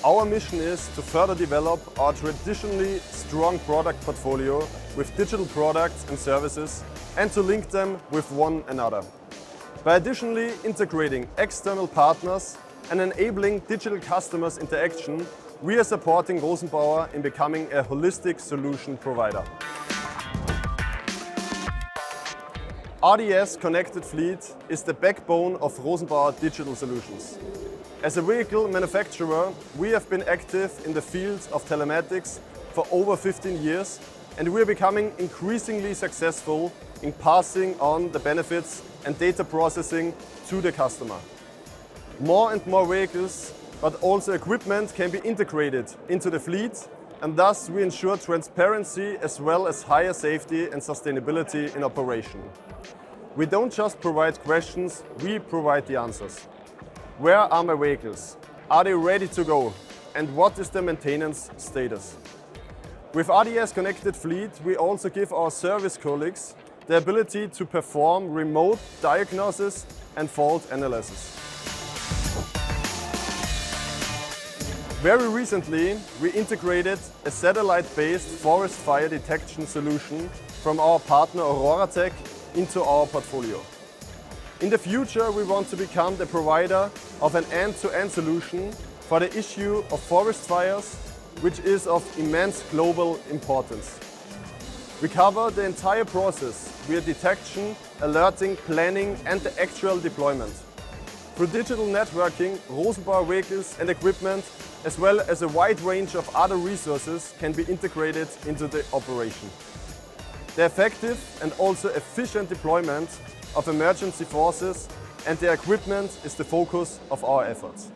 Our mission is to further develop our traditionally strong product portfolio with digital products and services and to link them with one another. By additionally integrating external partners and enabling digital customers' interaction, we are supporting Rosenbauer in becoming a holistic solution provider. RDS Connected Fleet is the backbone of Rosenbauer Digital Solutions. As a vehicle manufacturer, we have been active in the field of telematics for over 15 years, and we are becoming increasingly successful in passing on the benefits and data processing to the customer. More and more vehicles, but also equipment, can be integrated into the fleet, and thus we ensure transparency as well as higher safety and sustainability in operation. We don't just provide questions, we provide the answers. Where are my vehicles? Are they ready to go? And what is the maintenance status? With RDS Connected Fleet, we also give our service colleagues the ability to perform remote diagnosis and fault analysis. Very recently, we integrated a satellite-based forest fire detection solution from our partner AuroraTech into our portfolio. In the future, we want to become the provider of an end-to-end solution for the issue of forest fires, which is of immense global importance. We cover the entire process via detection, alerting, planning and the actual deployment. Through digital networking, Rosenbauer vehicles and equipment, as well as a wide range of other resources, can be integrated into the operation. The effective and also efficient deployment of emergency forces and their equipment is the focus of our efforts.